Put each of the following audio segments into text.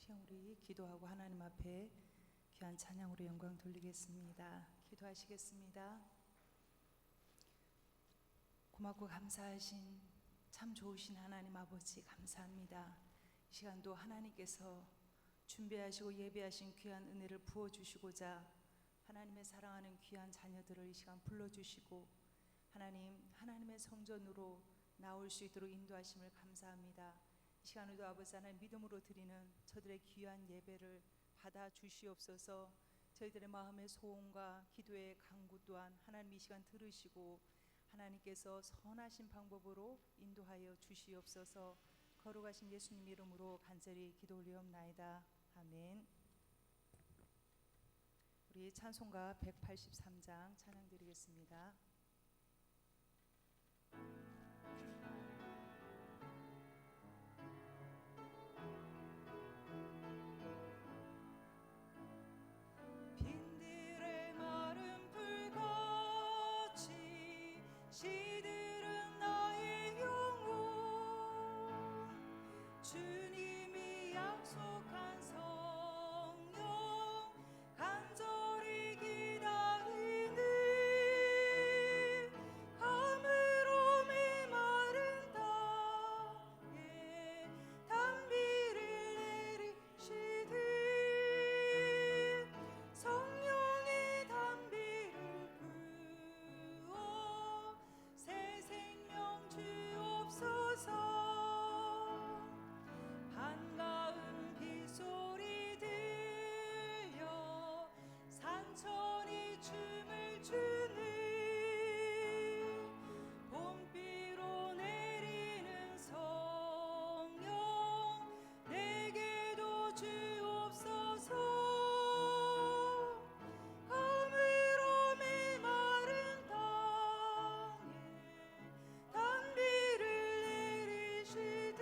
시간 우리 기도하고 하나님 앞에 귀한 찬양으로 영광 돌리겠습니다. 기도하시겠습니다. 고맙고 감사하신 참 좋으신 하나님 아버지 감사합니다. 이 시간도 하나님께서 준비하시고 예배하신 귀한 은혜를 부어주시고자 하나님의 사랑하는 귀한 자녀들을 이 시간 불러주시고 하나님의 성전으로 나올 수 있도록 인도하심을 감사합니다. 이 시간에도 아버지 하나님 믿음으로 드리는 저들의 귀한 예배를 받아 주시옵소서. 저희들의 마음의 소원과 기도의 간구 또한 하나님 이 시간 들으시고 하나님께서 선하신 방법으로 인도하여 주시옵소서. 거룩하신 예수님 이름으로 간절히 기도 올리옵나이다. 아멘. 우리 찬송가 183장 찬양 드리겠습니다. 빈들의 마른 불같이 시들은 나의 영혼, 주님이 약속한 성령 간절히 기다리는 감으로 메마른 땅에 단비를 내리시듯 성령의 단비를 부어 새 생명 주옵소서. 반가운 빗소리 들려 산천이 춤을 추는 봄비로 내리는 성령 내게도 주옵소서. 감으로 메마른 땅에 단비를 내리시듯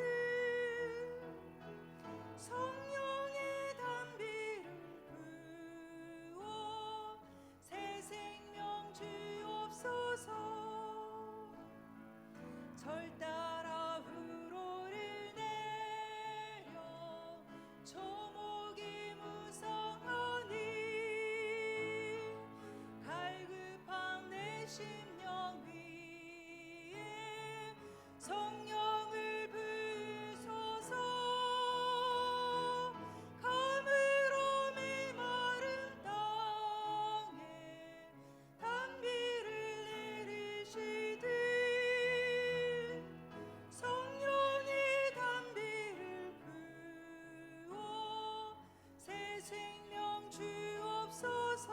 성령의 단비를 부어 새 생명 주옵소서. 절 따라 우로를 내려 초목이 무성하니 갈급한 내 심령 위에 성령을 부으소서. 감으로 메마른 땅에 단비를 내리시듯 성령의 단비를 부어 새 생명 주옵소서.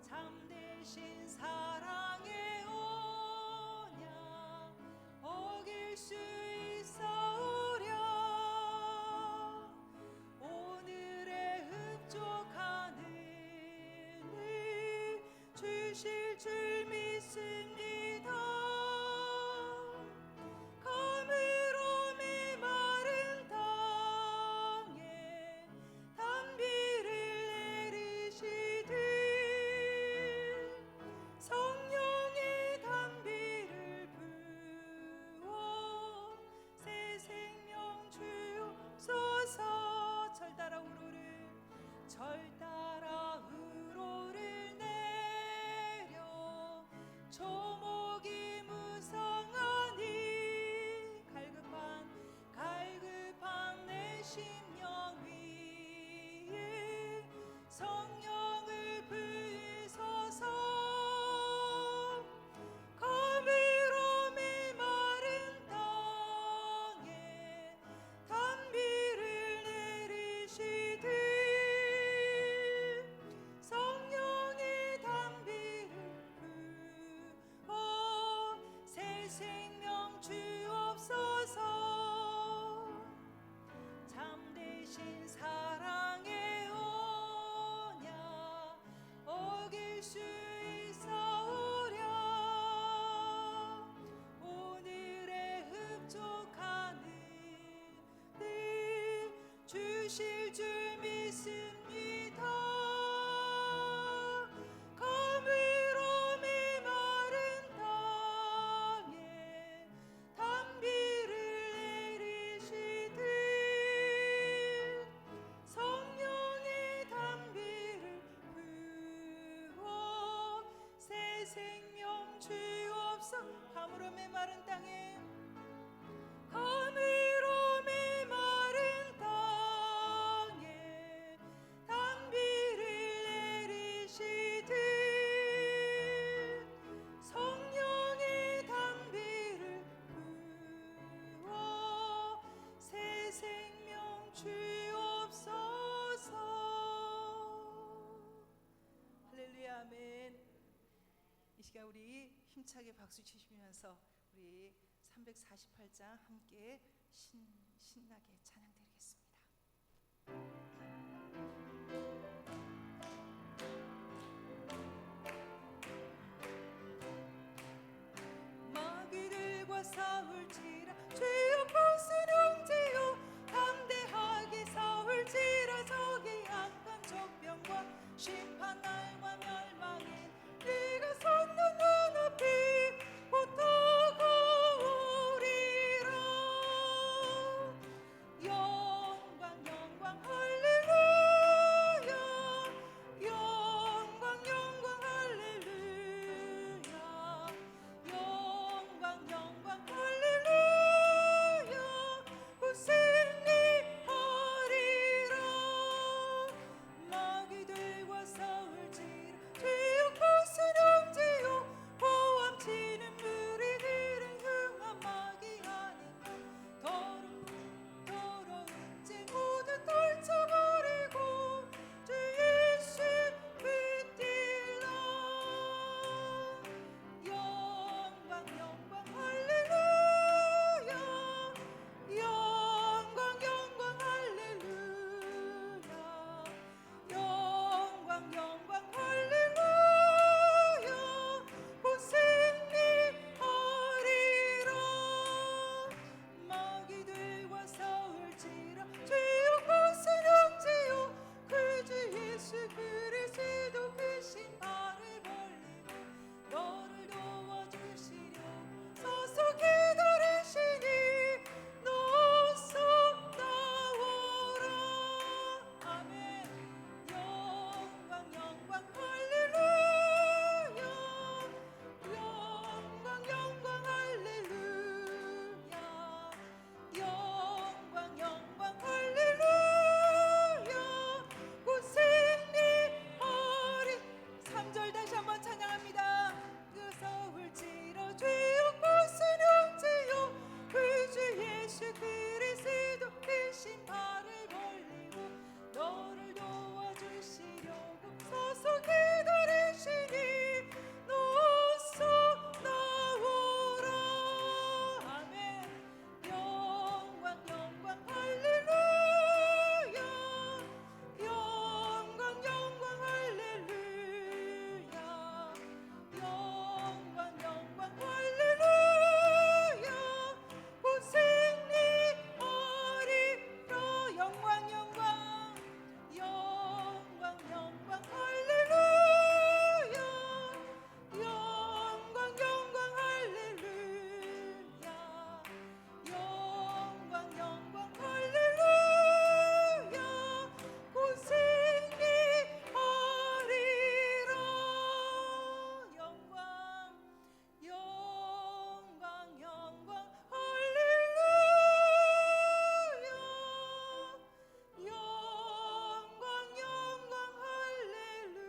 참되신 사랑의 언약 어길 수 있사오랴. 오늘의 흡족한 은혜 주실 줄 믿습니다. 감으로 메마른 땅에 단비를 내리시듯 성령의 단비를 부어 새 생명 주옵소서. 절 따라 우로를 내려 초목이 무성하니 갈급한 내 심령 위에 성령을 부으소서. 감으로 메마른 땅에 단비를 내리시듯 성령의 단비를 부어 새 생명 주옵소서. 참되신 사랑의 언약 어길 수 있사오랴. 오늘의 흡족한 은혜 주실 줄 믿습니다. 감으로 메마른 땅에 단비를 내리시듯 생명 주옵소. 가물어 메마른 땅에 가물어 메마른 땅에 단비를 내리시듯 성령의 단비를 부어 새 생명 주옵소서. 할렐루야 아멘. 이 시간 우리 힘차게 박수 치시면서 우리 348장 함께 신나게 찬양 드리겠습니다. 마귀들과 싸울지라 주여 구수령제요 담대하게 싸울지라 적의 악한 적병과 심판 날과 멸망인 네가 섰는 눈앞이 곧 다가오리라. 영광 영광 할렐루야 영광 영광 할렐루야 영광 영광 할렐루야 곧 승리하리라. 마귀들과 싸울지라 주여 구수령제요 보암치는 무리들은 흥한 마귀 아닌가. 더러운 죄 모두 떨쳐버리고 주 예수 붙들라. 영광 영광 할렐루야 영광 영광 할렐루야 영광 영광 할렐루야 곧 승리하리라. 마귀들과 싸울지라 주여 구수령제요 그 주 예수 그리스도 그 신발을 벌리고 너를 도와주시려 서서 기다리시니 너서 나오라. 아멘. 영광 영광 할렐루야 영광 영광 할렐루야 영광 영광 할렐루야 곧 승리하리. 3절 다시 한번 찬양합니다. 그 서울지라 주여 구수령제요 그 주 예수 그리스도 그 신발을 벌리고 너를 도와주시려고 서서 기다리시니 너서 나오라. 아멘. 영광 영광 할렐루야 영광 영광 할렐루야 영광 영광 할렐루야 곧 승리하리라. 영광 영광 영광 영광 할렐루야 영광 영광 할렐루야 영광 영광 할렐루야 곧 승리하리라. 영광 영광 영광 할렐루야 영광 영광 할렐루야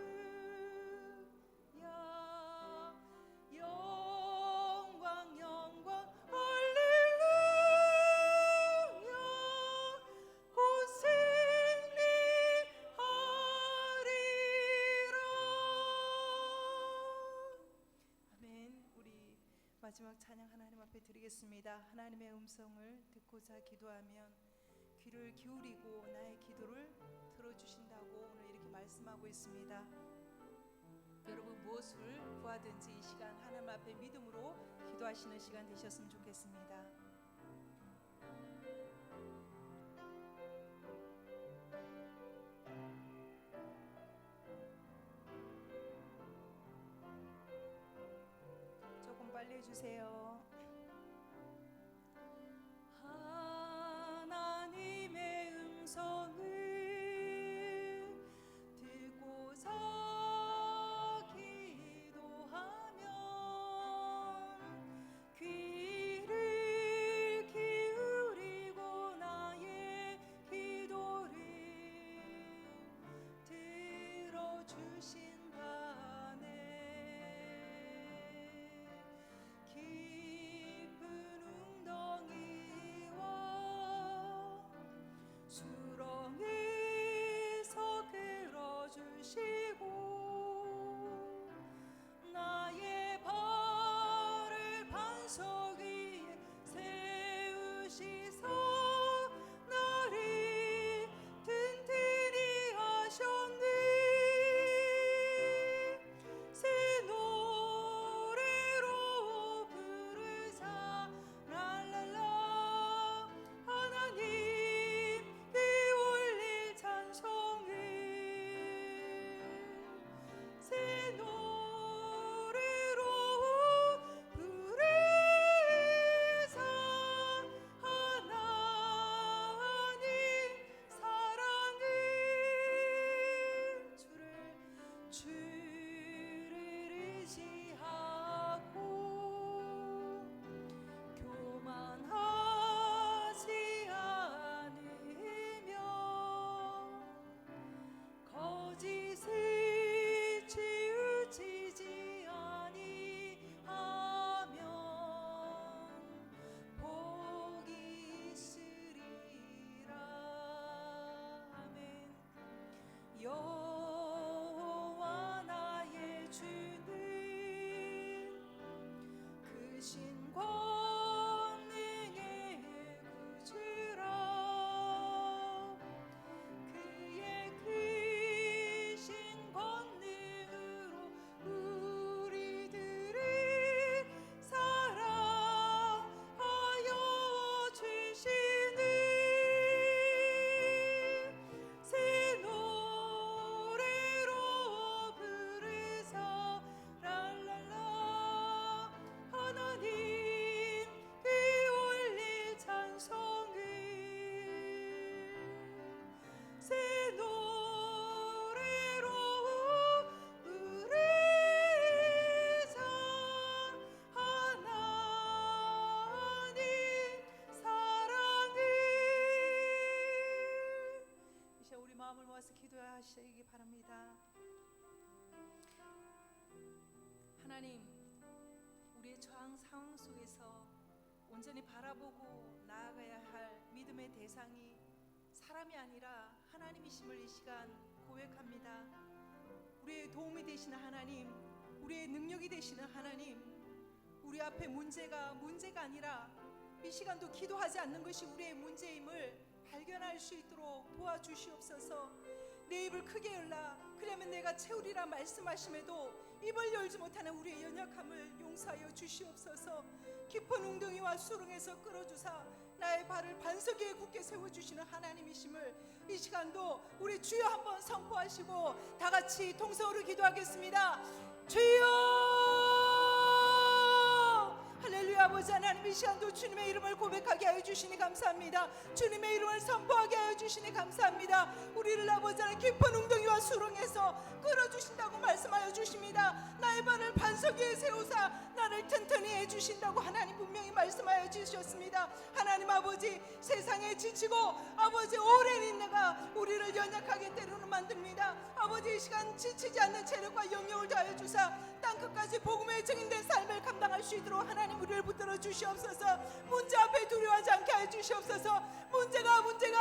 영광 영광 할렐루야 곧 승리하리라. 아멘. 우리 마지막 찬양 하나님 앞에 드리겠습니다. 하나님의 음성을 듣고자 기도하면 귀를 기울이고 나의 기도를 들어주신다고 오늘 이렇게 말씀하고 있습니다. 여러분 무엇을 구하든지 이 시간 하나님 앞에 믿음으로 기도하시는 시간 되셨으면 좋겠습니다. 조금 빨리 해주세요. 하나님의 음성을 듣고서 기도하면 권능의 구주라 그의 크신 권능으로 우리들을 사랑하여 주시는 새 노래로 부르사 랄랄라 하나님께 올릴 찬송을 새 노래로 부르자 하나님 사랑을 이제 우리 마음을 모아서 기도하시기 바랍니다. 하나님, 우리의 저항 상황 속에서 온전히 바라보고 나아가야 할 믿음의 대상이 사람이 아니라 하나님이심을 이 시간 고백합니다. 우리의 도움이 되시는 하나님, 우리의 능력이 되시는 하나님, 우리 앞에 문제가 아니라 이 시간도 기도하지 않는 것이 우리의 문제임을 발견할 수 있도록 도와주시옵소서. 내 입을 크게 열라 그러면 내가 채우리라 말씀하심에도 입을 열지 못하는 우리의 연약함을 용서하여 주시옵소서. 깊은 웅덩이와 수렁에서 끌어주사 나의 발을 반석 위에 굳게 세워주시는 하나님이심을 이 시간도 우리 주여 한번 선포하시고 다 같이 통성으로 기도하겠습니다. 주여 할렐루야. 아버지 하나님, 이 시간도 주님의 이름을 고백하게 하여 주시니 감사합니다. 주님의 이름을 선포하게 하여 주시니 감사합니다. 우리를 아버지 하나님 깊은 웅덩이와 수렁에서 끌어주신다고 말씀하여 주십니다. 나의 발을 반석 위에 세우사 나를 튼튼히 해주신다고 하나님 분명히 말씀하여 주셨습니다. 하나님 아버지, 세상에 지치고 아버지 오랜 인내가 우리를 연약하게 때로는 만듭니다. 아버지, 이 시간 지치지 않는 체력과 영역을 다하여 주사 땅끝까지 복음의 증인된 삶을 감당할 수 있도록 하나님 우리를 붙들어 주시옵소서. 문제 앞에 두려워하지 않게 하여 주시옵소서. 문제가 아버지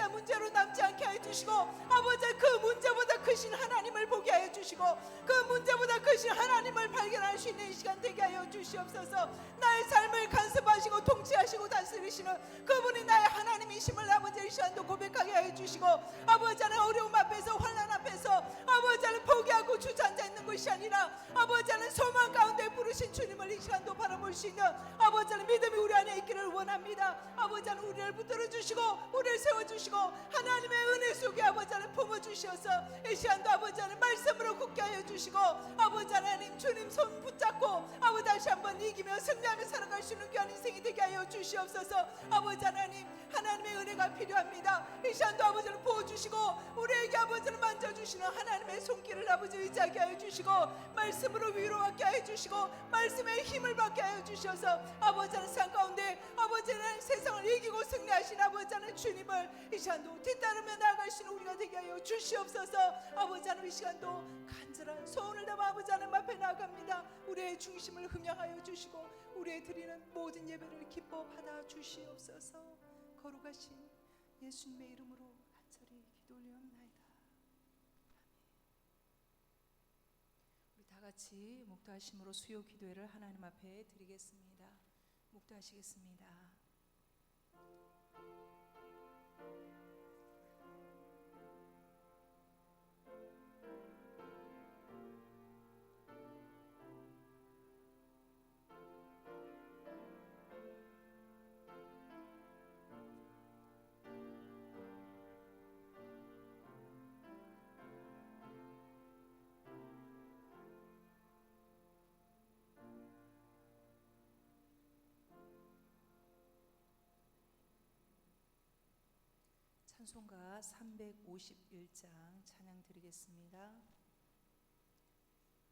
문제로 남지 않게 하여 주시고 아버지 그 문제보다 크신 하나님을 보게 하여 주시고 그 문제보다 크신 하나님을 발견할 수 있는 이 시간 되게 하여 주시옵소서. 나의 삶을 간섭하시고 통치하시고 다스리시는 그분이 나의 하나님이심을 아버지 이 시간도 고백하게 하여 주시고 아버지 하나님 어려움 앞에서 환난 앞에서 아버지 하나님 포기하고 주저앉아 있는 것이 아니라 아버지 하나님 소망 가운데 부르신 주님을 이 시간도 바라볼 수 있는 아버지 하나님 믿음이 우리 안에 있기를 원합니다. 아버지 하나님 우리를 붙들어 주시고 우리를 세워주시고 하나님의 은혜 속에 아버지 하나님 품어주셔서 이 시간도 아버지 하나님 말씀으로 굳게 하여 주시고 아버지 하나님 주님 손 붙잡고 아버지 다시 한번 이기며 승리하며 살아갈 수 있는 귀한 인생이 되게 하여 주시옵소서. 아버지 하나님, 하나님의 은혜가 필요합니다. 이 시간도 아버지 하나님 부어주시고 우리에게 아버지 하나님 만져주시는 하나님의 손길을 아버지 의지하게 하여 주시고 말씀으로 위로하게 하여 주시고 말씀의 힘을 받게 하여 주셔서 아버지 하나님 상 가운데 아버지 하나님 세상을 이기고 승리하신 아버지 하나님 주님을 이 시간도 뒤따르며 나아갈 수 있는 우리가 되게 하여 주시옵소서. 아버지 하나님 이 시간도 간절한 소원을 담아 아버지 하나님 앞에 나아갑니다. 우리의 중심을 흠양하여 주시고 우리의 드리는 모든 예배를 기뻐 받아 주시옵소서. 거룩하신 예수님의 이름으로 간절히 기도 올리옵나이다. 우리 다 같이 묵도하심으로 수요 기도회를 하나님 앞에 드리겠습니다. 묵도하시겠습니다. 찬송가 351장 찬양 드리겠습니다.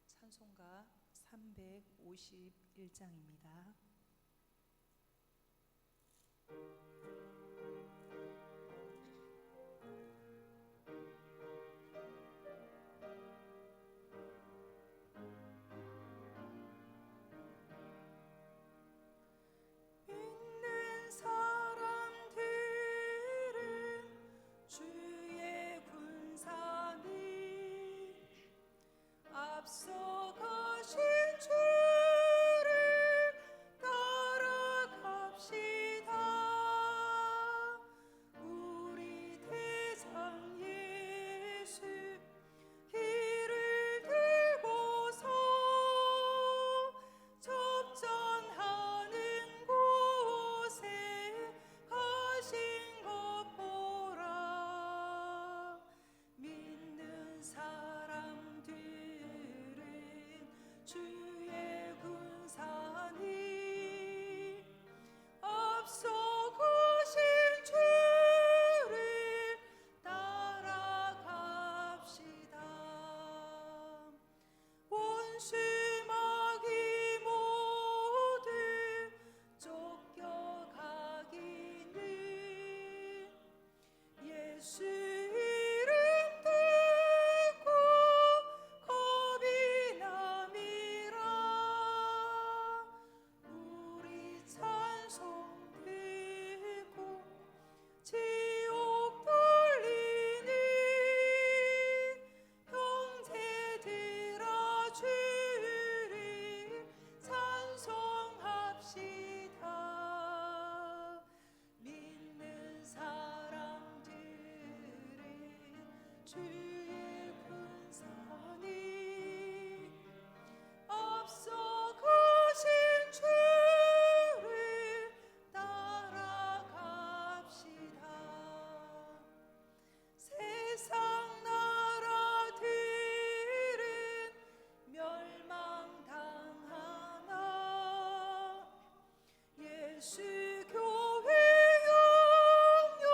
찬송가 351장입니다. 믿는 사람들은 주의 군사니 앞서가신 주를 원수마귀 모두 쫓겨가기는 예수 이름 듣고 겁이 남이라. 우리 찬송 듣고 지옥 돌리는 형제들아 주를 찬송합시다. 믿는 사람들은 주의 군사니 앞서 가신 주를 따라갑시다. 세상 나라들은 멸망당하나 예수 교회 영영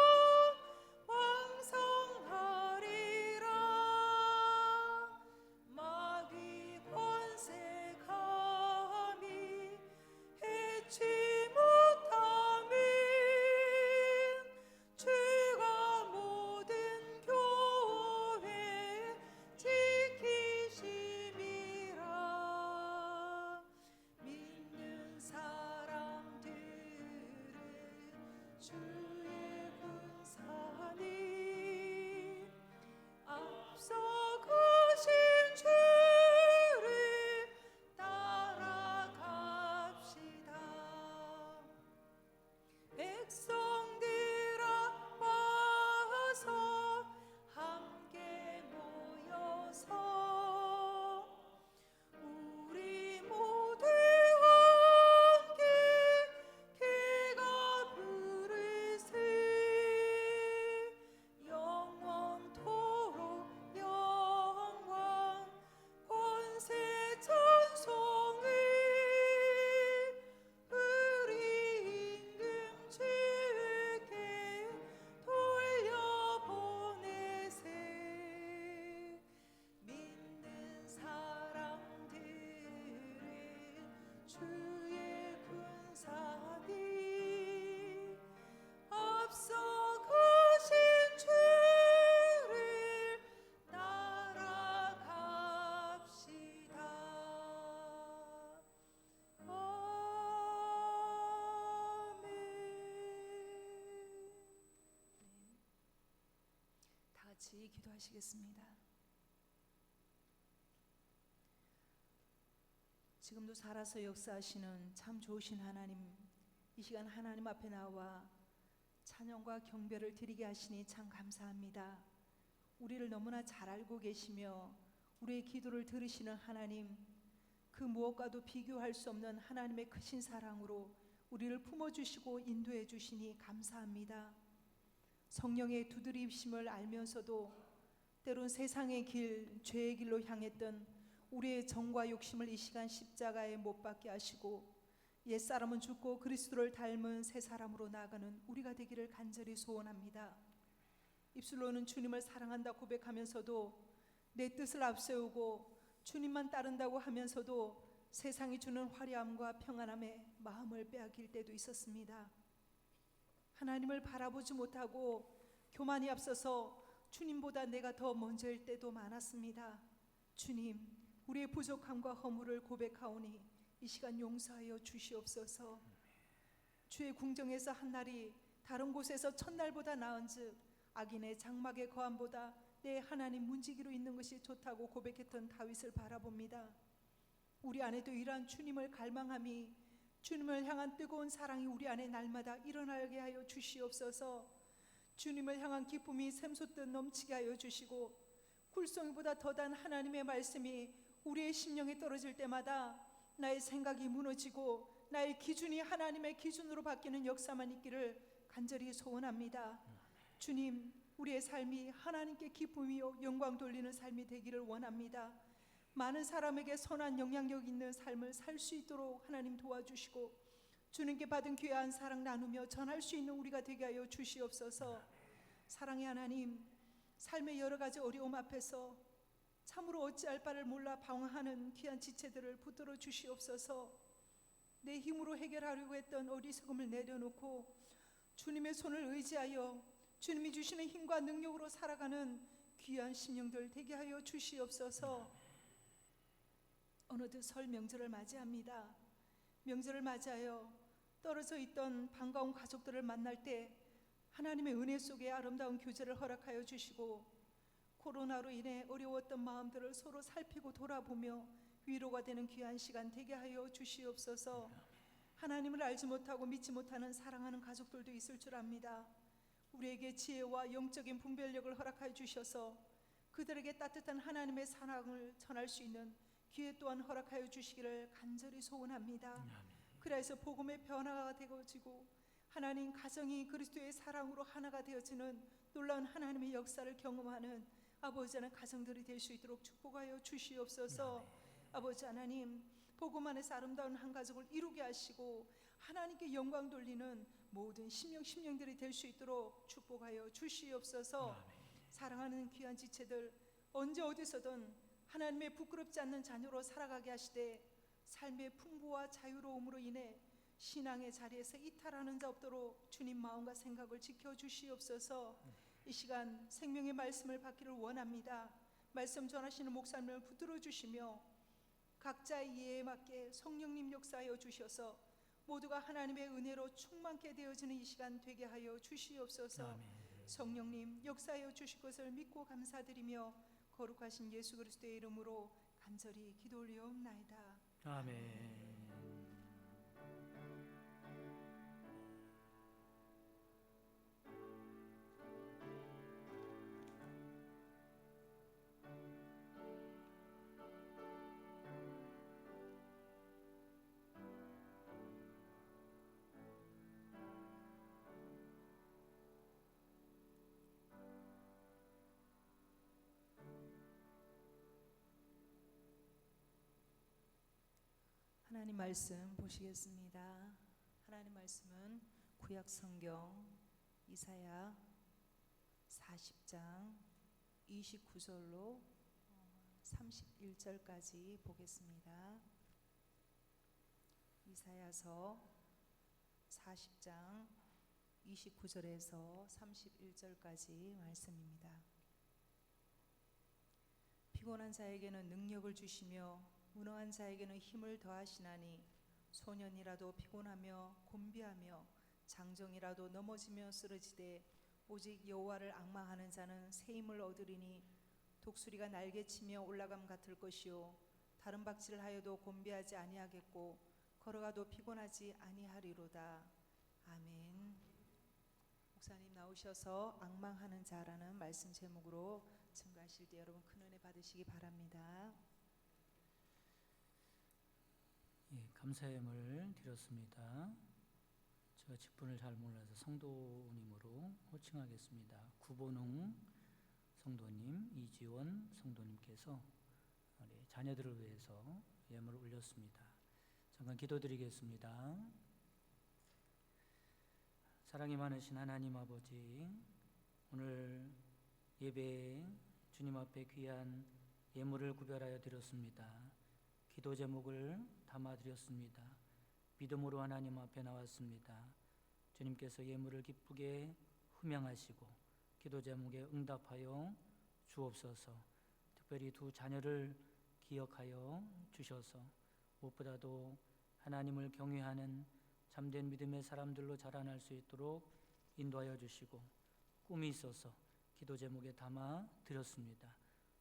왕성하리라. 마귀 권세 감히 해치 못함은 주가 모든 교회 지키심이라. 믿는 사람들은 주의 군사니 앞서 가신 주를 따라갑시다. 백성들아 와서 함께 모여서 우리 모두 함께 개가 부르세. 영원토록 영원 권세 찬송을 우리 임금 주께 돌려보내세. 믿는 사람들은 주의 군사니 앞서 가신 주를 따라갑시다. 아멘. 다 같이 기도하시겠습니다. 지금도 살아서 역사하시는 참 좋으신 하나님, 이 시간 하나님 앞에 나와 찬양과 경배를 드리게 하시니 참 감사합니다. 우리를 너무나 잘 알고 계시며 우리의 기도를 들으시는 하나님, 그 무엇과도 비교할 수 없는 하나님의 크신 사랑으로 우리를 품어주시고 인도해 주시니 감사합니다. 성령의 두드리심을 알면서도 때론 세상의 길, 죄의 길로 향했던 우리의 정과 욕심을 이 시간 십자가에 못 박게 하시고 옛사람은 죽고 그리스도를 닮은 새 사람으로 나아가는 우리가 되기를 간절히 소원합니다. 입술로는 주님을 사랑한다 고백하면서도 내 뜻을 앞세우고 주님만 따른다고 하면서도 세상이 주는 화려함과 평안함에 마음을 빼앗길 때도 있었습니다. 하나님을 바라보지 못하고 교만이 앞서서 주님보다 내가 더 먼저일 때도 많았습니다. 주님, 우리의 부족함과 허물을 고백하오니 이 시간 용서하여 주시옵소서. 주의 궁정에서 한날이 다른 곳에서 첫날보다 나은즉 악인의 장막의 거함보다 내 하나님 문지기로 있는 것이 좋다고 고백했던 다윗을 바라봅니다. 우리 안에도 이러한 주님을 갈망함이, 주님을 향한 뜨거운 사랑이 우리 안에 날마다 일어나게 하여 주시옵소서. 주님을 향한 기쁨이 샘솟듯 넘치게 하여 주시고 굴송이보다 더단 하나님의 말씀이 우리의 심령에 떨어질 때마다 나의 생각이 무너지고 나의 기준이 하나님의 기준으로 바뀌는 역사만 있기를 간절히 소원합니다. 주님, 우리의 삶이 하나님께 기쁨이요 영광 돌리는 삶이 되기를 원합니다. 많은 사람에게 선한 영향력 있는 삶을 살 수 있도록 하나님 도와주시고 주님께 받은 귀한 사랑 나누며 전할 수 있는 우리가 되게 하여 주시옵소서. 사랑의 하나님, 삶의 여러 가지 어려움 앞에서 참으로 어찌할 바를 몰라 방황하는 귀한 지체들을 붙들어 주시옵소서. 내 힘으로 해결하려고 했던 어리석음을 내려놓고 주님의 손을 의지하여 주님이 주시는 힘과 능력으로 살아가는 귀한 심령들 되게 하여 주시옵소서. 어느덧 설 명절을 맞이합니다. 명절을 맞이하여 떨어져 있던 반가운 가족들을 만날 때 하나님의 은혜 속에 아름다운 교제를 허락하여 주시고, 코로나로 인해 어려웠던 마음들을 서로 살피고 돌아보며 위로가 되는 귀한 시간 되게 하여 주시옵소서. 하나님을 알지 못하고 믿지 못하는 사랑하는 가족들도 있을 줄 압니다. 우리에게 지혜와 영적인 분별력을 허락하여 주셔서 그들에게 따뜻한 하나님의 사랑을 전할 수 있는 기회 또한 허락하여 주시기를 간절히 소원합니다. 그래서 복음의 변화가 되어지고 하나님 가정이 그리스도의 사랑으로 하나가 되어지는 놀라운 하나님의 역사를 경험하는 아버지 하나님 가정들이 될 수 있도록 축복하여 주시옵소서. 아버지 하나님, 복음 안에서 아름다운 한 가족을 이루게 하시고 하나님께 영광 돌리는 모든 심령들이 될 수 있도록 축복하여 주시옵소서. 사랑하는 귀한 지체들, 언제 어디서든 하나님의 부끄럽지 않는 자녀로 살아가게 하시되 삶의 풍부와 자유로움으로 인해 신앙의 자리에서 이탈하는 자 없도록 주님 마음과 생각을 지켜주시옵소서. 이 시간 생명의 말씀을 받기를 원합니다. 말씀 전하시는 목사님을 붙들어 주시며 각자의 이해에 맞게 성령님 역사하여 주셔서 모두가 하나님의 은혜로 충만케 되어지는 이 시간 되게 하여 주시옵소서. 아멘. 성령님 역사하여 주실 것을 믿고 감사드리며 거룩하신 예수 그리스도의 이름으로 간절히 기도 올리옵나이다. 아멘. 하나님 말씀 보시겠습니다. 하나님 말씀은 구약 성경 이사야 40장 29절로 31절까지 보겠습니다. 이사야서 40장 29절에서 31절까지 말씀입니다. 피곤한 자에게는 능력을 주시며 무능한 자에게는 힘을 더하시나니 소년이라도 피곤하며 곤비하며 장정이라도 넘어지며 쓰러지되 오직 여호와를 앙망하는 자는 새 힘을 얻으리니 독수리가 날개치며 올라감 같을 것이요 다른 박질을 하여도 곤비하지 아니하겠고 걸어가도 피곤하지 아니하리로다. 아멘. 목사님 나오셔서 앙망하는 자라는 말씀 제목으로 증거하실 때 여러분 큰 은혜 받으시기 바랍니다. 예, 감사함을 드렸습니다. 제가 직분을 잘 몰라서 성도님으로 호칭하겠습니다. 구본웅 성도님, 이지원 성도님께서 우리 자녀들을 위해서 예물을 올렸습니다. 잠깐 기도드리겠습니다. 사랑이 많으신 하나님 아버지, 오늘 예배에 주님 앞에 귀한 예물을 구별하여 드렸습니다. 기도 제목을 담아드렸습니다. 믿음으로 하나님 앞에 나왔습니다. 주님께서 예물을 기쁘게 흠양하시고 기도 제목에 응답하여 주옵소서. 특별히 두 자녀를 기억하여 주셔서 무엇보다도 하나님을 경외하는 참된 믿음의 사람들로 자라날 수 있도록 인도하여 주시고, 꿈이 있어서 기도 제목에 담아 드렸습니다.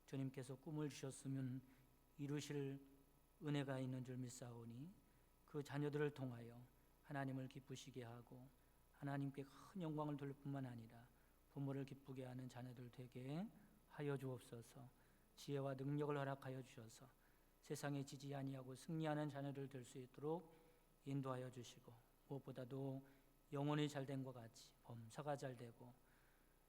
주님께서 꿈을 주셨으면 이루실 은혜가 있는 줄 믿사오니 그 자녀들을 통하여 하나님을 기쁘시게 하고 하나님께 큰 영광을 돌릴 뿐만 아니라 부모를 기쁘게 하는 자녀들 되게 하여 주옵소서. 지혜와 능력을 허락하여 주셔서 세상에 지지 아니하고 승리하는 자녀들 될 수 있도록 인도하여 주시고, 무엇보다도 영혼이 잘된 것 같이 범사가 잘되고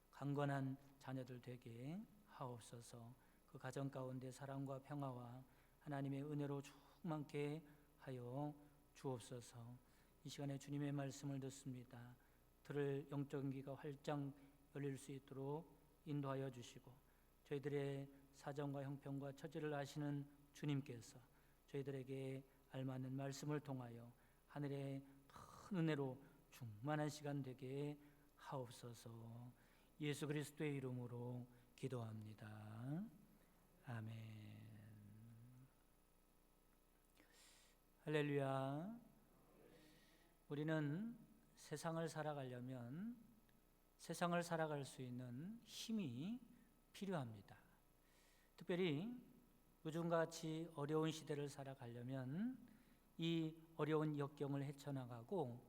강건한 자녀들 되게 하옵소서. 그 가정 가운데 사랑과 평화와 하나님의 은혜로 충만케 하여 주옵소서. 이 시간에 주님의 말씀을 듣습니다. 들을 영적인 귀가 활짝 열릴 수 있도록 인도하여 주시고 저희들의 사정과 형편과 처지를 아시는 주님께서 저희들에게 알맞는 말씀을 통하여 하늘의 큰 은혜로 충만한 시간 되게 하옵소서. 예수 그리스도의 이름으로 기도합니다. 아멘. 할렐루야. 우리는 세상을 살아가려면 세상을 살아갈 수 있는 힘이 필요합니다. 특별히 요즘과 같이 어려운 시대를 살아가려면 이 어려운 역경을 헤쳐나가고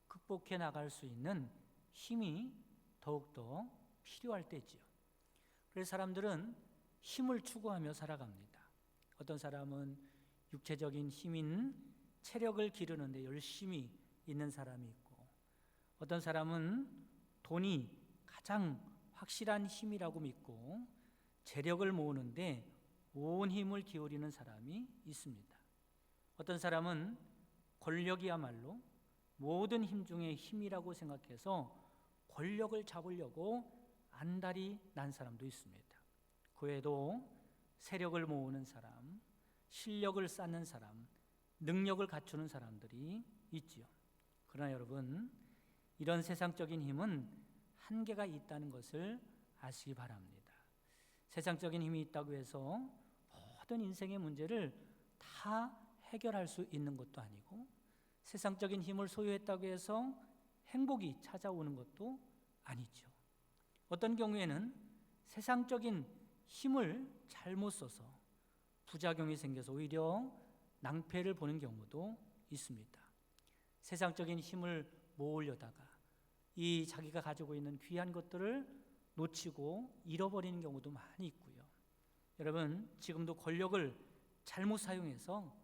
극복해 나갈 수 있는 힘이 더욱더 필요할 때지요. 그래서 사람들은 힘을 추구하며 살아갑니다. 어떤 사람은 육체적인 힘인 체력을 기르는데 열심히 있는 사람이 있고, 어떤 사람은 돈이 가장 확실한 힘이라고 믿고 재력을 모으는데 온 힘을 기울이는 사람이 있습니다. 어떤 사람은 권력이야말로 모든 힘 중에 힘이라고 생각해서 권력을 잡으려고 안달이 난 사람도 있습니다. 그 외에도 세력을 모으는 사람, 실력을 쌓는 사람, 능력을 갖추는 사람들이 있지요. 그러나 여러분, 이런 세상적인 힘은 한계가 있다는 것을 아시기 바랍니다. 세상적인 힘이 있다고 해서 모든 인생의 문제를 다 해결할 수 있는 것도 아니고, 세상적인 힘을 소유했다고 해서 행복이 찾아오는 것도 아니죠. 어떤 경우에는 세상적인 힘을 잘못 써서 부작용이 생겨서 오히려 낭패를 보는 경우도 있습니다. 세상적인 힘을 모으려다가 이 자기가 가지고 있는 귀한 것들을 놓치고 잃어버리는 경우도 많이 있고요. 여러분, 지금도 권력을 잘못 사용해서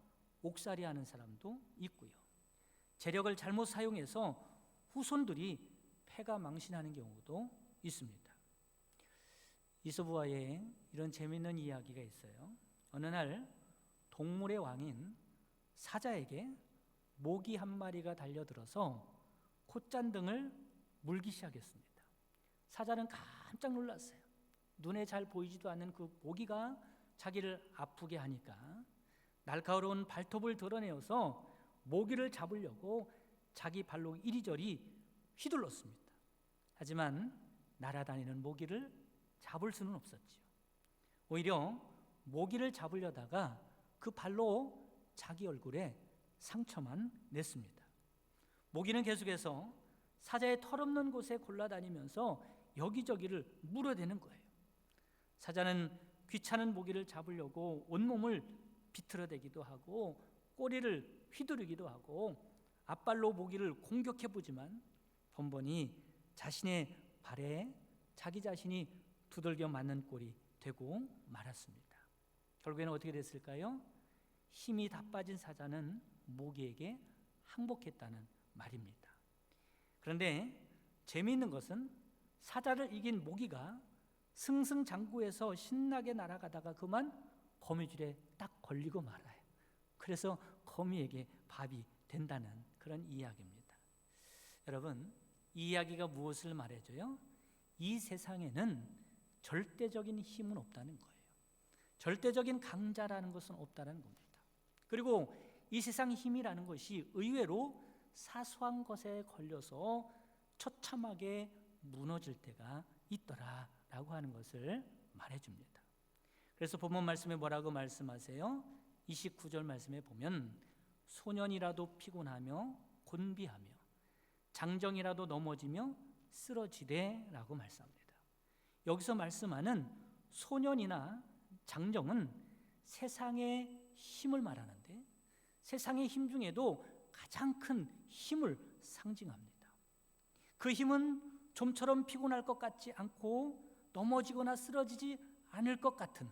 옥살이하는 사람도 있고요. 재력을 잘못 사용해서 후손들이 패가 망신하는 경우도 있습니다. 이소부와의 이런 재미있는 이야기가 있어요. 어느 날 동물의 왕인 사자에게 모기 한 마리가 달려들어서 콧잔등을 물기 시작했습니다. 사자는 깜짝 놀랐어요. 눈에 잘 보이지도 않는 그 모기가 자기를 아프게 하니까 날카로운 발톱을 드러내어서 모기를 잡으려고 자기 발로 이리저리 휘둘렀습니다. 하지만 날아다니는 모기를 잡을 수는 없었지요. 오히려 모기를 잡으려다가 그 발로 자기 얼굴에 상처만 냈습니다. 모기는 계속해서 사자의 털없는 곳에 골라다니면서 여기저기를 물어대는 거예요. 사자는 귀찮은 모기를 잡으려고 온몸을 비틀어대기도 하고 꼬리를 휘두르기도 하고 앞발로 모기를 공격해보지만 번번이 자신의 발에 자기 자신이 두들겨 맞는 꼴이 되고 말았습니다. 결국에는 어떻게 됐을까요? 힘이 다 빠진 사자는 모기에게 항복했다는 말입니다. 그런데 재미있는 것은 사자를 이긴 모기가 승승장구해서 신나게 날아가다가 그만 거미줄에 딱 걸리고 말아요. 그래서 거미에게 밥이 된다는 그런 이야기입니다. 여러분, 이 이야기가 무엇을 말해줘요? 이 세상에는 절대적인 힘은 없다는 거예요. 절대적인 강자라는 것은 없다는 겁니다. 그리고 이 세상 힘이라는 것이 의외로 사소한 것에 걸려서 처참하게 무너질 때가 있더라라고 하는 것을 말해줍니다. 그래서 본문 말씀에 뭐라고 말씀하세요? 29절 말씀에 보면 소년이라도 피곤하며 곤비하며 장정이라도 넘어지며 쓰러지되라고 말씀합니다. 여기서 말씀하는 소년이나 장정은 세상의 힘을 말하는데 세상의 힘 중에도 가장 큰 힘을 상징합니다. 그 힘은 좀처럼 피곤할 것 같지 않고 넘어지거나 쓰러지지 않을 것 같은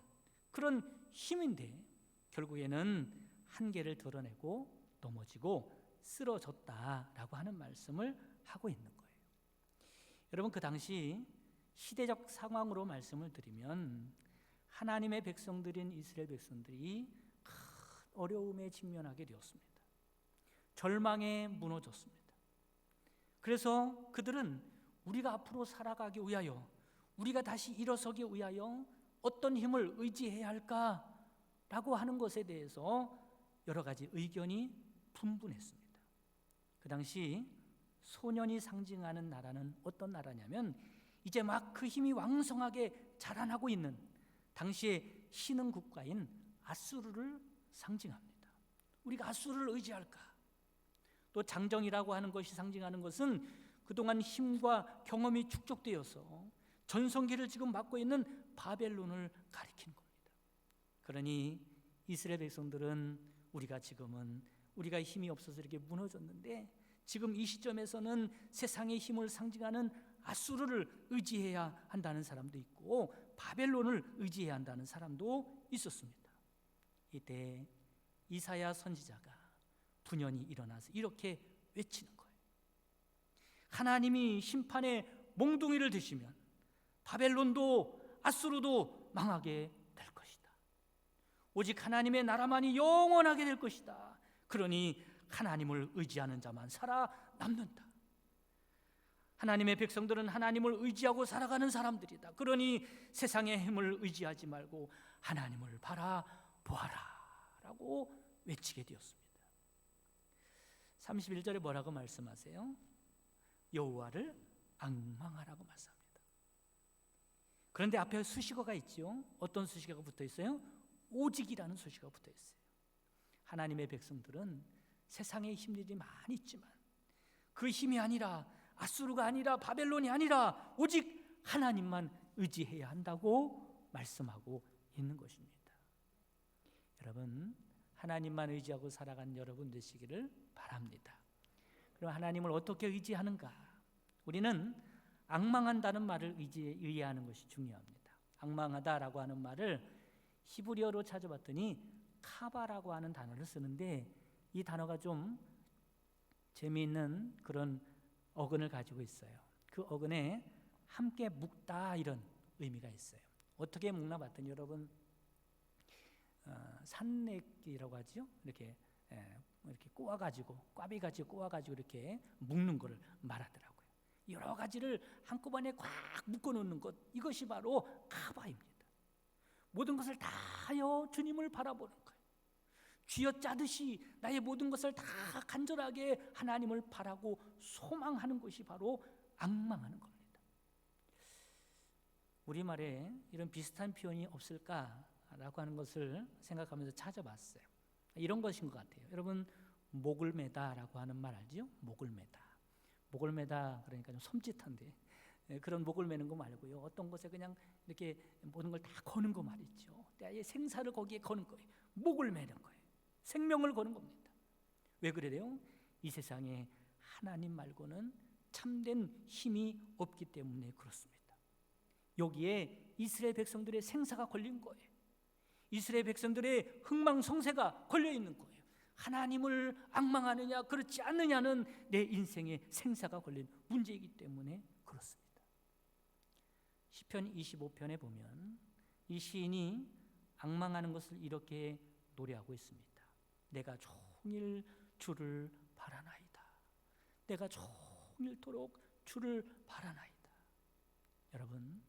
그런 힘인데 결국에는 한계를 드러내고 넘어지고 쓰러졌다라고 하는 말씀을 하고 있는 거예요. 여러분, 그 당시 시대적 상황으로 말씀을 드리면 하나님의 백성들인 이스라엘 백성들이 큰 어려움에 직면하게 되었습니다. 절망에 무너졌습니다. 그래서 그들은 우리가 앞으로 살아가기 위하여, 우리가 다시 일어서기 위하여 어떤 힘을 의지해야 할까라고 하는 것에 대해서 여러 가지 의견이 분분했습니다. 그 당시 소년이 상징하는 나라는 어떤 나라냐면 이제 막 그 힘이 왕성하게 자라나고 있는 당시의 신흥 국가인 아수르를 상징합니다. 우리가 아수르를 의지할까? 또 장정이라고 하는 것이 상징하는 것은 그동안 힘과 경험이 축적되어서 전성기를 지금 맡고 있는 바벨론을 가리키는 겁니다. 그러니 이스라엘 백성들은 우리가 힘이 없어서 이렇게 무너졌는데 지금 이 시점에서는 세상의 힘을 상징하는 아수르를 의지해야 한다는 사람도 있고 바벨론을 의지해야 한다는 사람도 있었습니다. 이때 이사야 선지자가 분연히 일어나서 이렇게 외치는 거예요. 하나님이 심판의 몽둥이를 드시면 바벨론도 아수르도 망하게 될 것이다. 오직 하나님의 나라만이 영원하게 될 것이다. 그러니 하나님을 의지하는 자만 살아남는다. 하나님의 백성들은 하나님을 의지하고 살아가는 사람들이다. 그러니 세상의 힘을 의지하지 말고 하나님을 바라보아라 라고 외치게 되었습니다. 31절에 뭐라고 말씀하세요? 여호와를 앙망하라고 말씀합니다. 그런데 앞에 수식어가 있죠. 어떤 수식어가 붙어 있어요? 오직이라는 수식어가 붙어 있어요. 하나님의 백성들은 세상에 힘들이 많이 있지만 그 힘이 아니라 아수르가 아니라 바벨론이 아니라 오직 하나님만 의지해야 한다고 말씀하고 있는 것입니다. 여러분, 하나님만 의지하고 살아가는 여러분 되시기를 바랍니다. 그럼 하나님을 어떻게 의지하는가? 우리는 앙망한다는 말을 의해하는 것이 중요합니다. 앙망하다라고 하는 말을 히브리어로 찾아봤더니 카바라고 하는 단어를 쓰는데 이 단어가 좀 재미있는 그런 어근을 가지고 있어요. 그 어근에 함께 묶다 이런 의미가 있어요. 어떻게 묶나 봤더니 여러분 산내기라고 하죠. 이렇게 꼬아가지고 꽈비가지고 꼬아가지고 이렇게 묶는 것을 말하더라고요. 여러 가지를 한꺼번에 꽉 묶어놓는 것, 이것이 바로 카바입니다. 모든 것을 다하여 주님을 바라보는 거예요. 쥐어짜듯이 나의 모든 것을 다 간절하게 하나님을 바라고 소망하는 것이 바로 앙망하는 겁니다. 우리말에 이런 비슷한 표현이 없을까라고 하는 것을 생각하면서 찾아봤어요. 이런 것인 것 같아요. 여러분, 목을 매다라고 하는 말 알죠? 목을 매다. 목을 매다 그러니까 좀 섬찟한데 그런 목을 매는 거 말고요. 어떤 것에 그냥 이렇게 모든 걸 다 거는 거 말이죠. 나의 생사를 거기에 거는 거예요. 목을 매는 거예요. 생명을 거는 겁니다. 왜 그래요? 이 세상에 하나님 말고는 참된 힘이 없기 때문에 그렇습니다. 여기에 이스라엘 백성들의 생사가 걸린 거예요. 이스라엘 백성들의 흥망성쇠가 걸려 있는 거예요. 하나님을 앙망하느냐 그렇지 않느냐는 내 인생의 생사가 걸린 문제이기 때문에 그렇습니다. 시편 25편에 보면 이 시인이 앙망하는 것을 이렇게 노래하고 있습니다. 내가 종일 주를 바라나이다. 내가 종일토록 주를 바라나이다. 여러분,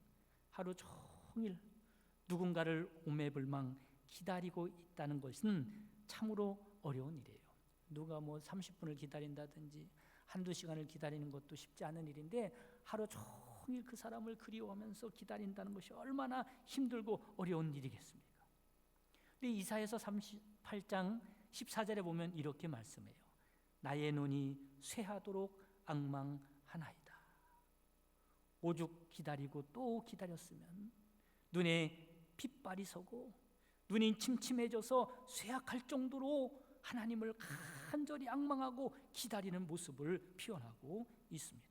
하루 종일 누군가를 오매불망 기다리고 있다는 것은 참으로 어려운 일이에요. 누가 30분을 기다린다든지 한두 시간을 기다리는 것도 쉽지 않은 일인데 하루 종일 그 사람을 그리워하면서 기다린다는 것이 얼마나 힘들고 어려운 일이겠습니까? 근데 이사야서 38장 14절에 보면 이렇게 말씀해요. 나의 눈이 쇠하도록 앙망하나이다. 오죽 기다리고 또 기다렸으면 눈에 핏발이 서고 눈이 침침해져서 쇠약할 정도로 하나님을 간절히 앙망하고 기다리는 모습을 표현하고 있습니다.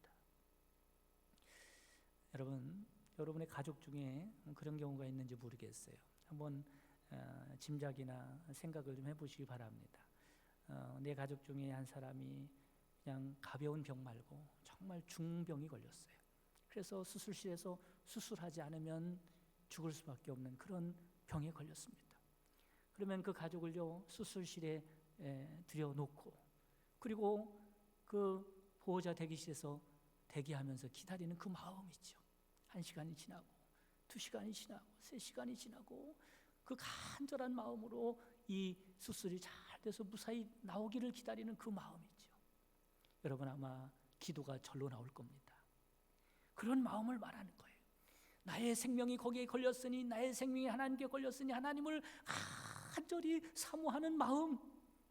여러분의 가족 중에 그런 경우가 있는지 모르겠어요. 한번 짐작이나 생각을 좀 해보시기 바랍니다. 내 가족 중에 한 사람이 그냥 가벼운 병 말고 정말 중병이 걸렸어요. 그래서 수술실에서 수술하지 않으면 죽을 수밖에 없는 그런 병에 걸렸습니다. 그러면 그 가족을요 수술실에 들여놓고 그리고 그 보호자 대기실에서 대기하면서 기다리는 그 마음이죠. 1시간이 지나고 2시간이 지나고 3시간이 지나고 그 간절한 마음으로 이 수술이 잘 돼서 무사히 나오기를 기다리는 그 마음이죠. 여러분 아마 기도가 절로 나올 겁니다. 그런 마음을 말하는 거예요. 나의 생명이 거기에 걸렸으니, 나의 생명이 하나님께 걸렸으니 하나님을 간절히 사모하는 마음,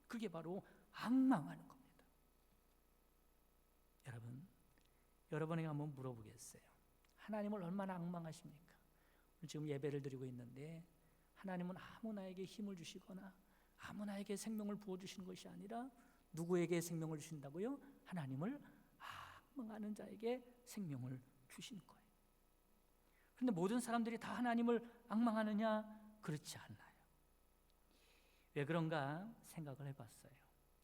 그게 바로 앙망하는 겁니다. 여러분에게 한번 물어보겠어요. 하나님을 얼마나 앙망하십니까? 지금 예배를 드리고 있는데 하나님은 아무 나에게 힘을 주시거나 아무 나에게 생명을 부어주시는 것이 아니라 누구에게 생명을 주신다고요? 하나님을 앙망하는 자에게 생명을 주시는 거예요. 그런데 모든 사람들이 다 하나님을 앙망하느냐? 그렇지 않아요. 왜 그런가 생각을 해봤어요.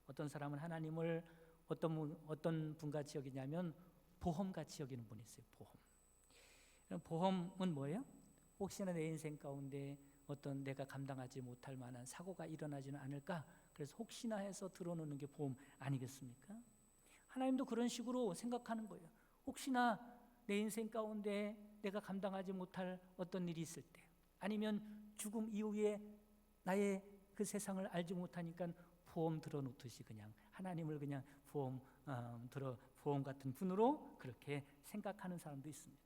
어떤 사람은 하나님을 어떤 분같이 여기냐면 보험같이 여기는 분이 있어요. 보험은 뭐예요? 혹시나 내 인생 가운데 어떤 내가 감당하지 못할 만한 사고가 일어나지는 않을까? 그래서 혹시나 해서 들어놓는 게 보험 아니겠습니까? 하나님도 그런 식으로 생각하는 거예요. 혹시나 내 인생 가운데 내가 감당하지 못할 어떤 일이 있을 때, 아니면 죽음 이후에 나의 그 세상을 알지 못하니까 보험 들어놓듯이 그냥 하나님을 그냥 보험 같은 분으로 그렇게 생각하는 사람도 있습니다.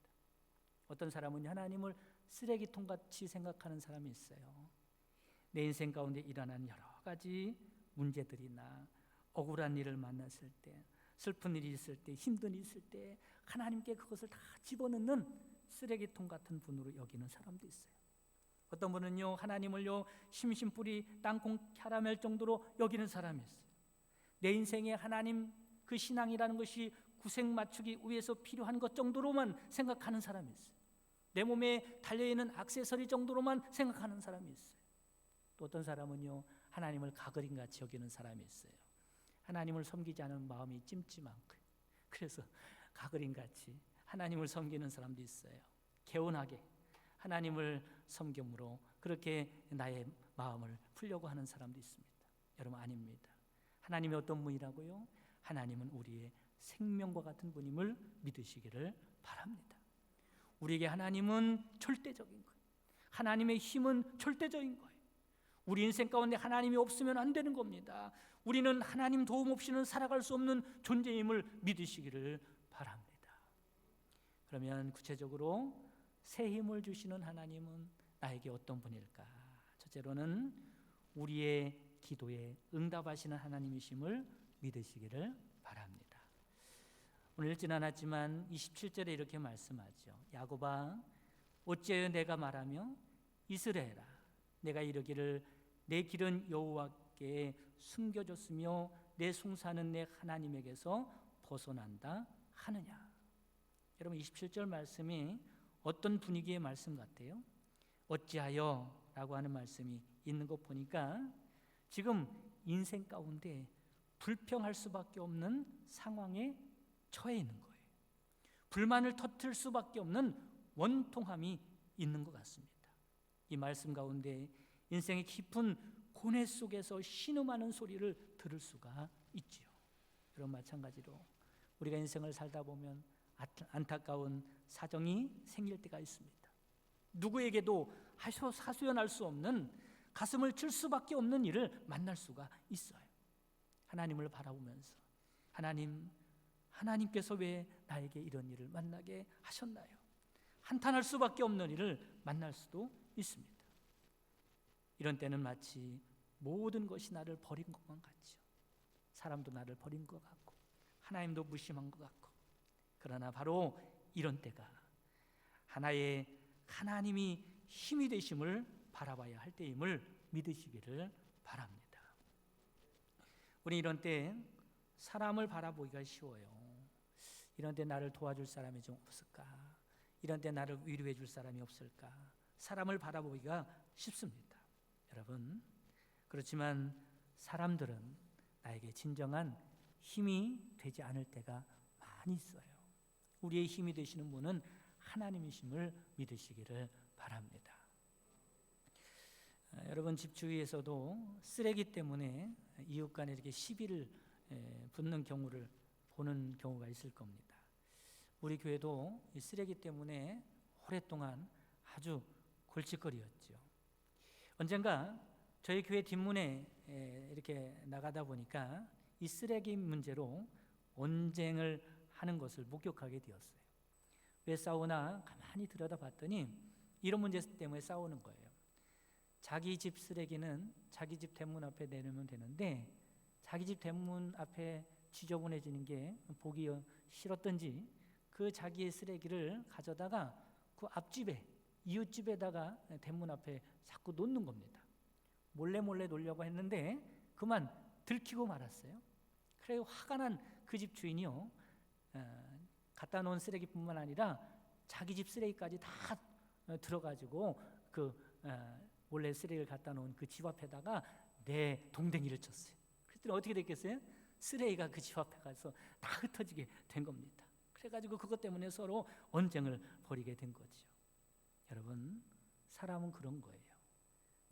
어떤 사람은 하나님을 쓰레기통같이 생각하는 사람이 있어요. 내 인생 가운데 일어난 여러 가지 문제들이나 억울한 일을 만났을 때, 슬픈 일이 있을 때, 힘든 일이 있을 때 하나님께 그것을 다 집어넣는 쓰레기통 같은 분으로 여기는 사람도 있어요. 어떤 분은요, 하나님을요 심심풀이 땅콩 캐러멜 정도로 여기는 사람이 있어요. 내 인생에 하나님 그 신앙이라는 것이 구색 맞추기 위해서 필요한 것 정도로만 생각하는 사람이 있어요. 내 몸에 달려있는 액세서리 정도로만 생각하는 사람이 있어요. 또 어떤 사람은요, 하나님을 가그린같이 여기는 사람이 있어요. 하나님을 섬기지 않은 마음이 찜찜하고, 그래서 가그린같이 하나님을 섬기는 사람도 있어요. 개운하게 하나님을 섬김으로 그렇게 나의 마음을 풀려고 하는 사람도 있습니다. 여러분, 아닙니다. 하나님이 어떤 분이라고요? 하나님은 우리의 생명과 같은 분임을 믿으시기를 바랍니다. 우리에게 하나님은 절대적인 거예요. 하나님의 힘은 절대적인 거예요. 우리 인생 가운데 하나님이 없으면 안 되는 겁니다. 우리는 하나님 도움 없이는 살아갈 수 없는 존재임을 믿으시기를 바랍니다. 그러면 구체적으로 새 힘을 주시는 하나님은 나에게 어떤 분일까? 첫째로는 우리의 기도에 응답하시는 하나님이심을 믿으시기를 바랍니다. 오늘 읽진 않았지만 27절에 이렇게 말씀하죠. 야곱아, 어찌하여 내가 말하며 이스라엘아, 내가 이르기를 내 길은 여호와께 숨겨졌으며 내 숭사는 내 하나님에게서 벗어난다 하느냐. 여러분, 27절 말씀이 어떤 분위기의 말씀 같아요? 어찌하여 라고 하는 말씀이 있는 것 보니까 지금 인생 가운데 불평할 수밖에 없는 상황에 처해 있는 거예요. 불만을 터뜨릴 수밖에 없는 원통함이 있는 것 같습니다. 이 말씀 가운데 인생의 깊은 고뇌 속에서 신음하는 소리를 들을 수가 있지요. 그런 마찬가지로 우리가 인생을 살다 보면 안타까운 사정이 생길 때가 있습니다. 누구에게도 하소연할 수 없는, 가슴을 칠 수밖에 없는 일을 만날 수가 있어요. 하나님을 바라보면서 하나님께서 왜 나에게 이런 일을 만나게 하셨나요? 한탄할 수밖에 없는 일을 만날 수도 있습니다. 이런 때는 마치 모든 것이 나를 버린 것만 같죠. 사람도 나를 버린 것 같고 하나님도 무심한 것 같고, 그러나 바로 이런 때가 하나님이 힘이 되심을 바라봐야 할 때임을 믿으시기를 바랍니다. 우리 이런 때 사람을 바라보기가 쉬워요. 이런 때 나를 도와줄 사람이 좀 없을까? 이런 때 나를 위로해 줄 사람이 없을까? 사람을 바라보기가 쉽습니다. 여러분, 그렇지만 사람들은 나에게 진정한 힘이 되지 않을 때가 많이 있어요. 우리의 힘이 되시는 분은 하나님이심을 믿으시기를 바랍니다. 여러분, 집 주위에서도 쓰레기 때문에 이웃 간에 이렇게 시비를 붙는 경우를 보는 경우가 있을 겁니다. 우리 교회도 이 쓰레기 때문에 오랫동안 아주 골칫거리였죠. 언젠가 저희 교회 뒷문에 이렇게 나가다 보니까 이 쓰레기 문제로 언쟁을 하는 것을 목격하게 되었어요. 왜 싸우나 가만히 들여다봤더니 이런 문제 때문에 싸우는 거예요. 자기 집 쓰레기는 자기 집 대문 앞에 내놓으면 되는데 자기 집 대문 앞에 지저분해지는 게 보기 싫었던지 그 자기의 쓰레기를 가져다가 그 앞집에 이웃집에다가 대문 앞에 자꾸 놓는 겁니다. 몰래 놓으려고 했는데 그만 들키고 말았어요. 그래 화가 난 그 집 주인이요, 갖다 놓은 쓰레기뿐만 아니라 자기 집 쓰레기까지 다 들어가지고 그 몰래 쓰레기를 갖다 놓은 그 집 앞에다가 내 동댕이를 쳤어요. 그랬더니 어떻게 됐겠어요? 쓰레기가 그 집 앞에 가서 다 흩어지게 된 겁니다. 그래가지고 그것 때문에 서로 언쟁을 벌이게 된 거죠. 여러분, 사람은 그런 거예요.